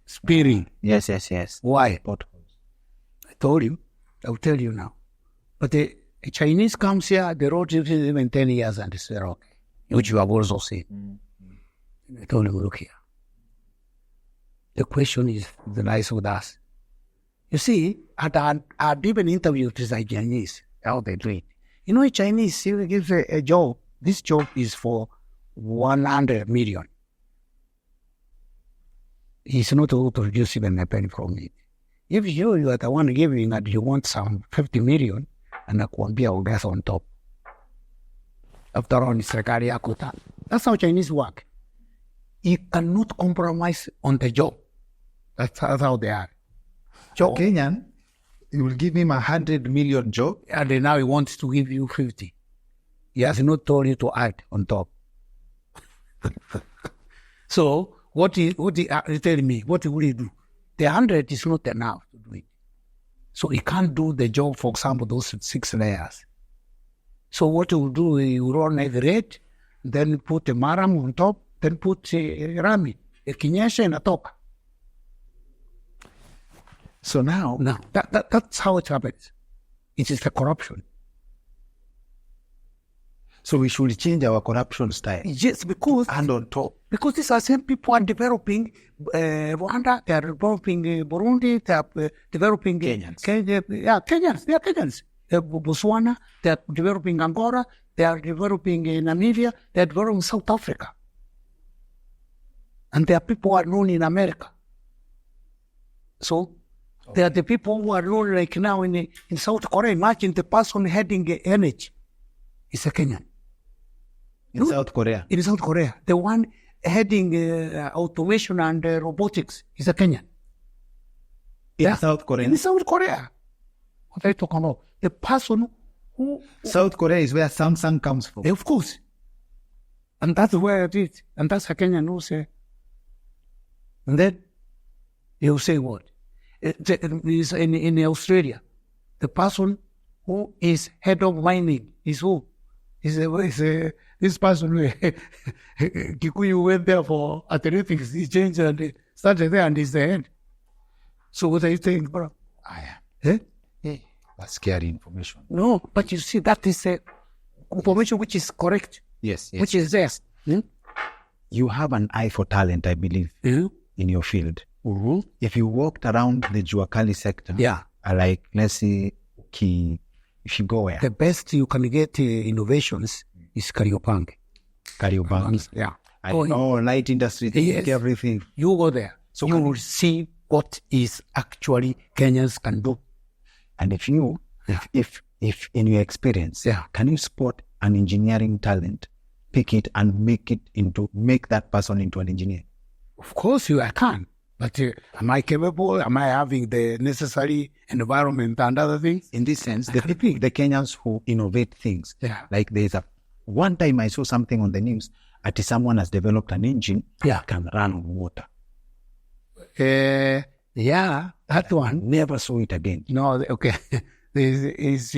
spearing. Yes. Why? Potholes. I told you. I'll tell you now. But the Chinese comes here, the road is even 10 years and it's okay, which you have also seen. I told him, look here. The question is the nice with us. You see, I'd even interviewed the Chinese, how they do it. You know, a Chinese, he gives a job. This job is for 100 million. He's not able to reduce even a penny from it. If you are the one giving and you want some 50 million, and nakuambia ongeza on top. After all, it's serikali yako. That's how Chinese work. You cannot compromise on the job. That's how they are. So Kenyan, you will give him 100 million job. And then now he wants to give you 50. He has not told you to add on top. So what he tell me, what will he do? The 100 is not enough to do it. So he can't do the job, for example, those 6 layers. So what he will do, he will run a grade, then put a maram on top, then put a rami, a kinyesha and a toka. So now, That's how it happens. It is the corruption. so we should change our corruption style. Yes, because And on top. Because these are same people are developing Rwanda, they are developing Burundi, they are developing Kenyans. Kenya, Kenyans, they are Kenyans. Botswana, they are developing Angola, they are developing Namibia, they are developing South Africa. And there are people who are known in America. So they are the people who are known like now in South Korea. Imagine the person heading energy is a Kenyan. In South Korea. In South Korea, the one heading automation and robotics is a Kenyan. In South Korea. In South Korea. What are you talking about? The person who... South Korea is where Samsung comes from. Of course. And that's where it is. And that's a Kenyan who say... And then he'll say what? In Australia, the person who is head of mining is who? This person, Kikuyu went there for athletics, he changed and started there and he's the head. So what are you saying, bro? That's scary information. No, but you see, that is information which is correct, Yes. which is there. You have an eye for talent, I believe, in your field. Mm-hmm. If you walked around the Juakali sector, Yeah. like, let's say, if you go where? The best you can get innovations is Kariobangi. Kariobangi. Yeah. Light industry, Yes. everything. You go there. So you will see what is actually Kenyans can do. And if you, if in your experience, Yeah. can you spot an engineering talent, pick it and make that person into an engineer? Of course, I can. But am I capable? Am I having the necessary environment and other things? In this sense, the Kenyans who innovate things, Yeah. like one time I saw something on the news, someone has developed an engine that can run on water. Yeah, that one. Never saw it again. No, okay. There is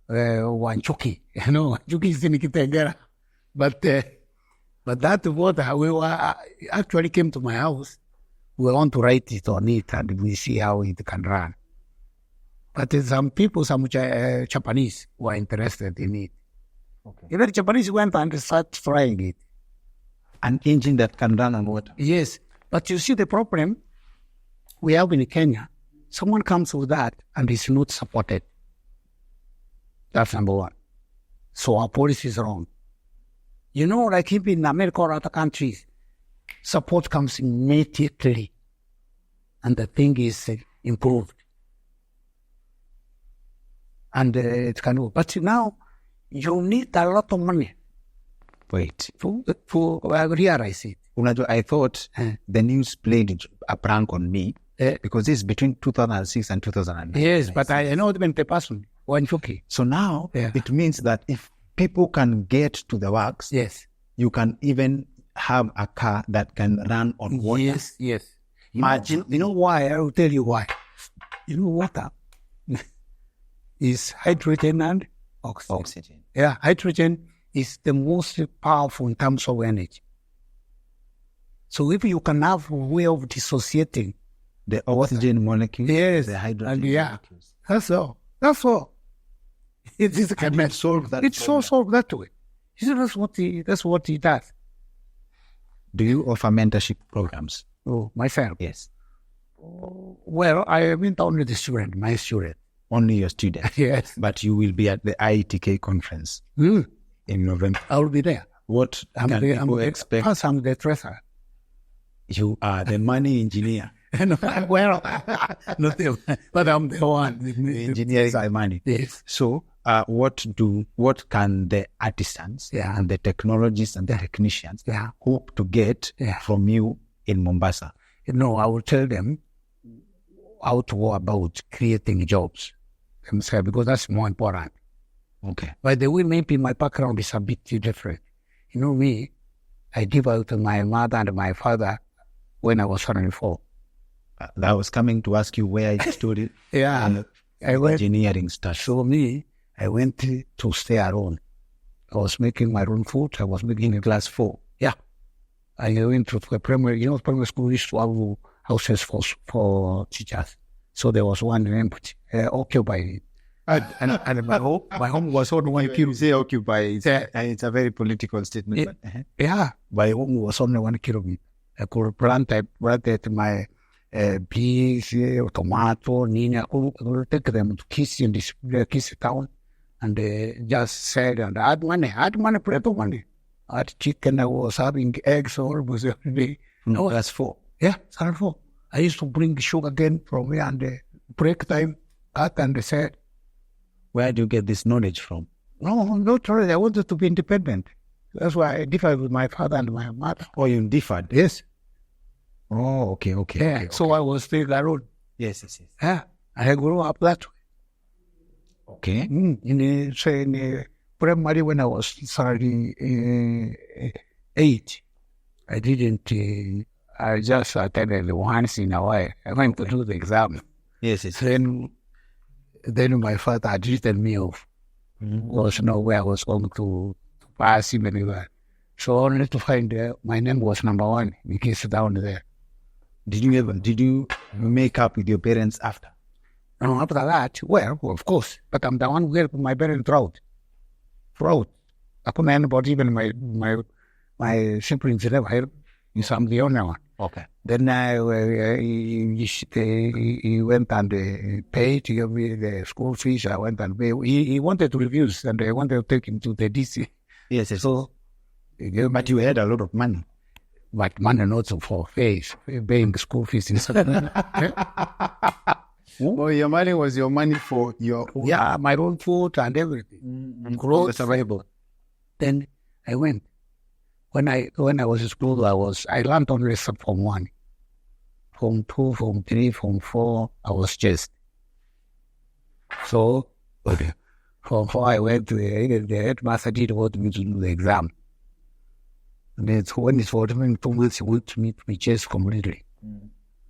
Wanchuki. You know, Wanchuki is in Kitengera. But that water, actually came to my house. We want to write it on it and we see how it can run. But there's some people, some Japanese, who are interested in it. Okay. Even Japanese went and started trying it. An engine that can run on water. Yes, but you see the problem, we have in Kenya, someone comes with that and is not supported. That's number one. So our policy is wrong. You know, like even in America or other countries, support comes immediately and the thing is improved. And it can work. But now, you need a lot of money Wait. to realize it. Unajua, I thought the news played a prank on me because this is between 2006 and 2009. Yes, but I know even the person, Ondieki. So now Yeah. it means that if people can get to the works, Yes. you can even have a car that can run on water. Yes, yes. Imagine, you know why? I will tell you why. You know, water is hydrogen and oxygen. Yeah, hydrogen is the most powerful in terms of energy. So if you can have a way of dissociating, The oxygen molecules, yes, the hydrogen and yeah, molecules. that's all. That's all. It is And it solve that It's so problem. solved that way. You see, that's what he does. Do you offer mentorship programs? Oh, myself. Yes. Well, I went only the student, my student. Only your students. Yes. But you will be at the IETK conference Mm, in November. I will be there. What can people expect? First, I'm the treasurer. You are the money engineer. Well, not the, but I'm the one. The engineers are money. Yes. So, what can the artisans Yeah. and the technologists and the technicians Yeah. hope to get Yeah. from you in Mombasa? No, I will tell them how to go about creating jobs themselves because that's more important. Okay. By the way, maybe my background is a bit different. You know me, I gave out to my mother and my father when I was 24. I was coming to ask you where you studied Yeah. I went, engineering stuff. so me, I went to stay alone. I was making my own food. I was making a class 4. Yeah. I went to a primary school used to have houses for teachers. So there was one empty, occupied. And my home was on one You kilo. say occupy, Yeah. it's a very political statement. Yeah. but, Yeah, my home was only 1 kilometer. I could planted my peas, tomato, nina. I could take them to Kiss town, and just said, and add money, plenty of money. Add chicken. I was having eggs almost every day. No, that's 4. Yeah, that's 4. I used to bring sugar again from here and break time, cut and said, Where do you get this knowledge from? no, not really. I wanted to be independent. That's why I differed with my father and my mother. Or you differed? Yes. Oh, okay. Yeah. So I was still alone. Yes. Yeah. I grew up that way. Okay. In primary, when I was 8, I didn't, I just attended once in a while. I went to do the exam. Yes. Then my father had written me off. There was no way I was going to pass him anywhere. So only to find my name was number 1 in case down there. Did you make up with your parents after? And after that, well, of course, but I'm the one who helped my parents throughout. I couldn't anybody, even my siblings never helped. So I'm the only one. Okay. Then he went and paid to give me the school fees. I went and paid. He wanted to refuse, and I wanted to take him to the DC. Yes. So, But you had a lot of money. but money not for fees, paying school fees. Well, your money was your money for your own. Yeah, my own food and everything. Clothes, survival. Then I went. When I was in school, I learned only Form 1. Form 2, Form 3, Form 4, I was just. So, Form 4, I went to the headmaster did want me to do the exam. And then when it was 2 months, he wanted me to be chased completely.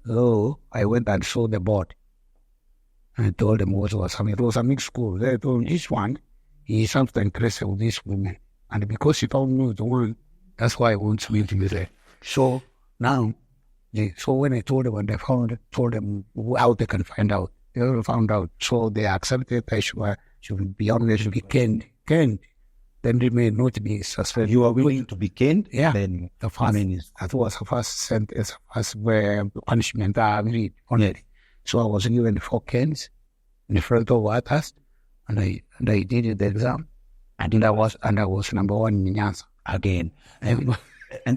So I went and saw the board. And I told them what was happening. It was a mixed school. They told this one, he is something interested with these women. And because he found me the one, that's why I want me to be there. So now, so when I told them when they told them how they can find out, they all found out. So they accepted I should be honest, should be canned. then they may not be suspended. You are willing to be caned? Yeah. Then The first, that was the first sentence, first punishment I agreed on it. So I was given 4 cans in front of others, and I did the exam, and I was number 1 in Nyanza again.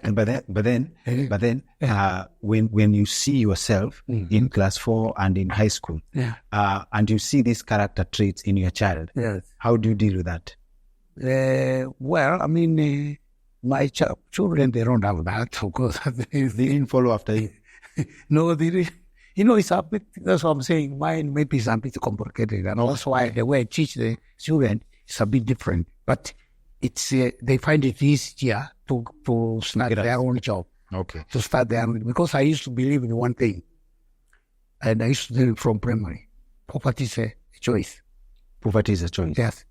But then, when you see yourself in class 4 and in high school, and you see these character traits in your child, how do you deal with that? Well, I mean, my children, they don't have that, of course. They didn't follow after you. No, they didn't. It's a bit, that's what I'm saying. Mine maybe is a bit complicated, and also why the way I teach the student is a bit different. But it's they find it easier to start their own job. Okay. To start their own, because I used to believe in one thing, and I used to tell it from primary. Poverty is a choice. Poverty is a choice. Yes.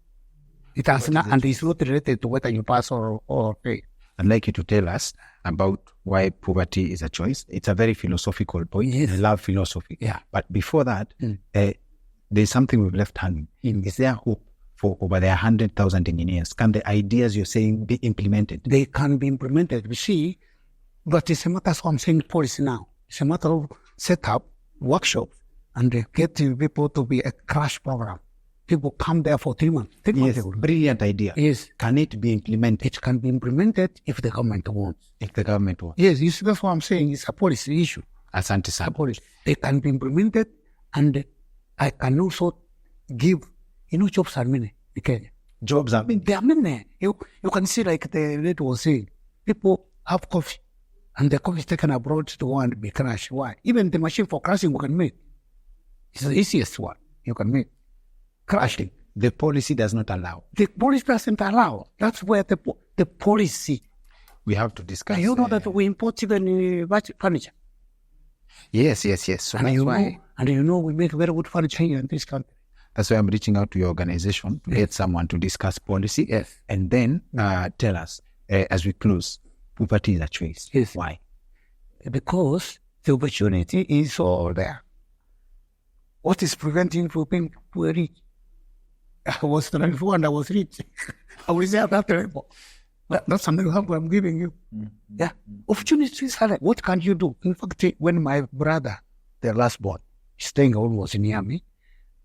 It has not, and it's not related to whether you pass or fail. I'd like you to tell us about why poverty is a choice. It's a very philosophical point. Yes. I love philosophy. Yeah. But before that, there's something we've left hanging. Is there hope for over there 100,000 engineers? Can the ideas you're saying be implemented? They can be implemented. We see, but it's a matter of, I'm saying, policy now. It's a matter of set up workshops and getting people to be a crash program. People come there for 3 months. Yes, brilliant idea. Yes. Can it be implemented? It can be implemented if the government wants. If the government wants. Yes, you see, that's what I'm saying. It's a policy issue. Asante sana. Policy. They can be implemented, and I can also give, jobs are many in Kenya. Jobs are many. They are many. You can see, like the lady was saying, people have coffee, and the coffee is taken abroad to go and be crushed. Why? Even the machine for crushing you can make. It's the easiest one you can make. Crushing. The policy does not allow. The policy doesn't allow. That's where the policy. We have to discuss. You know that we import even furniture. Yes. So and we make very good furniture here in this country. That's why I'm reaching out to your organization to get someone to discuss policy. Yes. And then tell us, as we close, poverty is a choice. Yes. Why? Because the opportunity is all there. What is preventing from being rich? I was 24 and I was rich. I will say at that level. That's an example I'm giving you. Mm-hmm. Yeah. Opportunities are there. What can you do? In fact, when my brother, the last born, staying almost in Miami,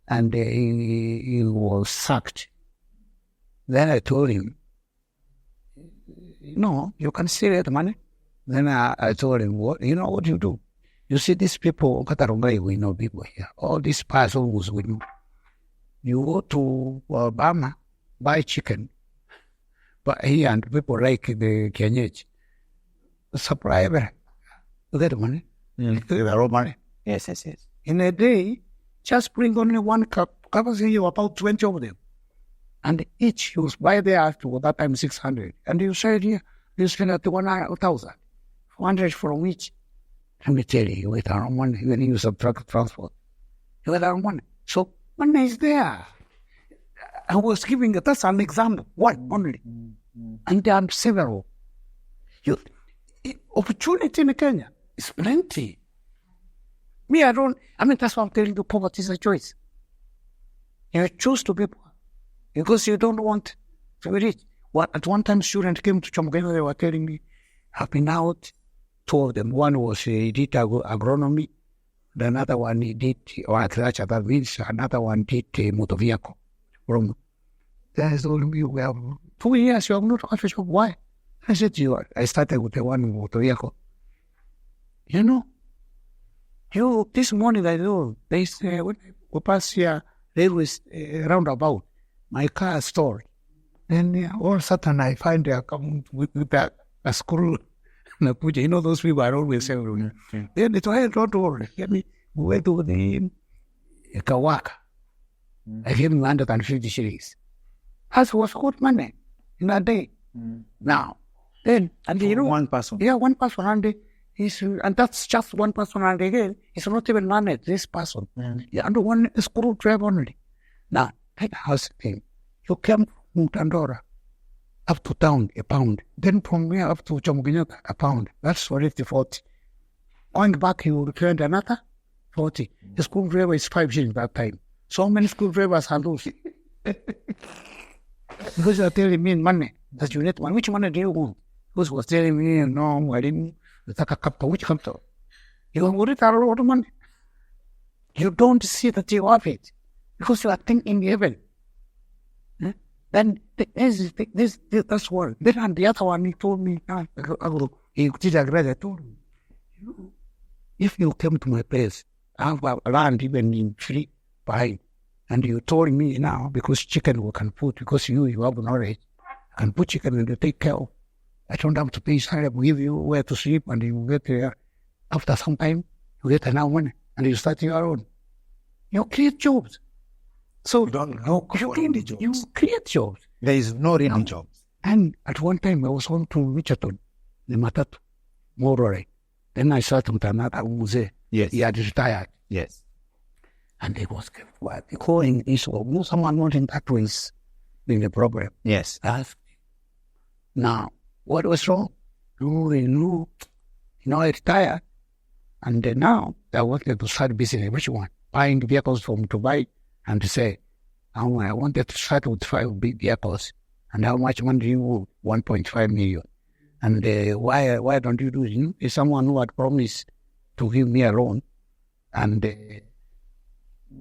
and he was sacked, then I told him, you can still get money. Then I told him, what you do? You see these people, we know people here. All these persons we know. You go to Obama, buy chicken. But here and people like the Kenyans, supply everything. You get money. Money. Yes. In a day, just bring only one cup. Covers you about 20 of them. And each you buy there to that time 600. And you say here, you spend at 1,000. 100 from each. Let me tell you, you get around money when you subtract transport. You get around money. So money is there. I was giving that's an example, one only. And there are several. Opportunity in Kenya is plenty. That's why I'm telling you, poverty is a choice. You choose to be poor because you don't want to be rich. At one time, students came to Chomogeno, they were telling me, I've been out. 2 of them. One was he did agronomy, the another one he did agriculture, that means another one did motor vehicle. They told me, we have 2 years, you have not got a job. Why? I said to you, I started with the one motor vehicle. This morning I know, they say, when we pass here, there was a roundabout, my car stored. Then all of a sudden I find they are coming with a screw. Those people are always saying, Then they told, don't worry, we went to the Kawaka. I gave him 150 shillings. That was good money in a day. Now, then, and one person. Yeah, one person, and that's just one person, and again, it's not even money, this person. Yeah, and one screwdriver only. Now, that house thing, you came from Tandora up to town, a pound. Then from here up to Chomoginyota, a pound. That's already 40. Going back, you returned another 40. The screwdriver is 5 shillings that time. So many screwdrivers are loose. Because you are telling me money, that you need money. Which money do you want? Because was telling me, no, I didn't. Which capital? You want a lot of money. You don't see that you have it. Because you are thinking heaven. Then that's what. Then the other one, he told me, he did agree. I told him, if you came to my place, I have a land even in free buying, and you told me now, because chicken we can put, because you have knowledge, I can put chicken and you take care of. I don't have to pay salary, I give you where to sleep, and you get there. After some time, you get enough money, and you start your own. You create jobs. So You don't look for any jobs. You create jobs. There is no real jobs. And at one time, I was on to Wichaton, the Matatu, Morore. Then I saw to another who was there. Yes. He had retired. Yes. And they was calling this, someone wanting that was being a problem. Yes. I asked him, now, what was wrong? I retired. And then now, I wanted to start business, which one? Buying vehicles from Dubai, and to say, I wanted to start with 5 big vehicles. And how much money do you want? 1.5 million. And why don't you do it? If someone who had promised to give me a loan, and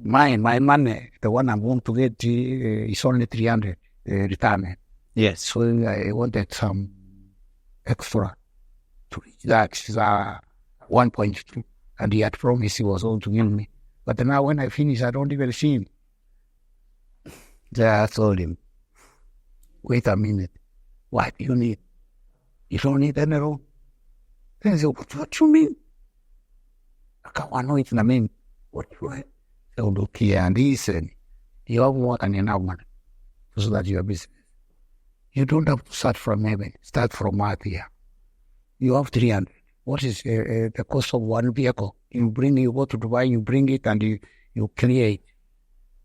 my money, the one I'm going to get, is only 300 retirement. Yes. So I wanted some extra to reach that. 1.2. And he had promised he was going to give me. But now when I finish, I don't even see him. Then I told him, wait a minute. What do you need? You don't need any loan. Then he said, what you mean? I can't know it in a mean. What you mean? So look here, and he said, you have more than enough money so that you are business. You don't have to start from heaven. Start from earth here. You have 300. What is the cost of one vehicle? You go to Dubai, you bring it, and you create.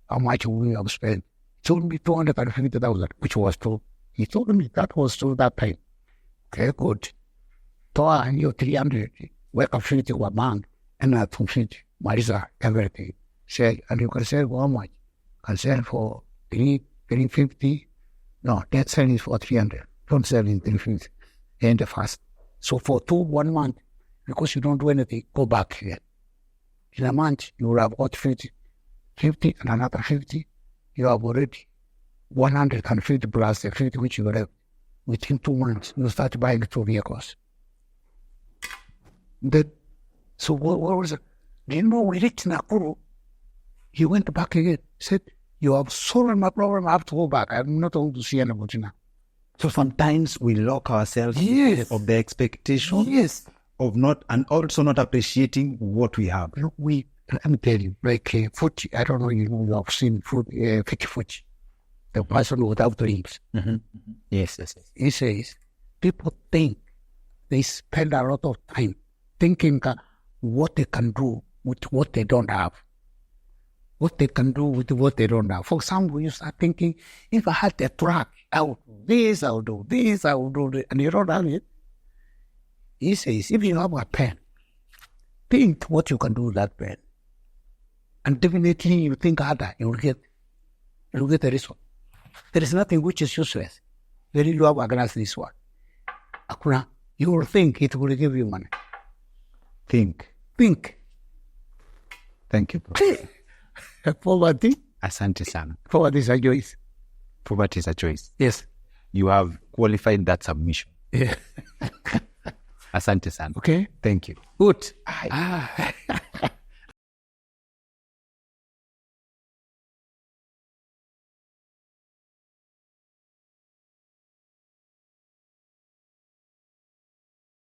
How much will you have spent? He told me 250,000, which was true. He told me that was true that time. Okay, good. Toa your 300, work of 50 were bhang, and at 250, Marisa, everything. Say, and you can sell for how much? Can sell for 350. No, that sell is for 300. Don't sell in 350. And the fast. So for 1 month, because you don't do anything, go back here. In a month, you will have got 50 and another 50. You have already 150 plus the 50 which you have. Within 2 months, you start buying 2 vehicles. So what was it? Do you know we reached Nakuru? He went back again. Said, you have solved my problem, I have to go back. I'm not going to see anybody now. So sometimes we lock ourselves of the expectation of not, and also not appreciating what we have. Let me tell you, like food, I don't know, you have seen food, fake food, the person without dreams. Mm-hmm. Yes. He says, people think they spend a lot of time thinking what they can do with what they don't have. What they can do with what they don't have. For example, you start thinking, if I had a truck, I would do this, I would do this, I would do this, and you don't have it. He says, if you have a pen, think what you can do with that pen. And definitely you think harder, you'll get the result. There is nothing which is useless. When you have against this one, you will think it will give you money. Think. Thank you, Prof. Poverty. Asante sana. Poverty is a choice. Poverty is a choice. Yes. You have qualified that submission. Yeah. Asante sana. Okay. Thank you. Good.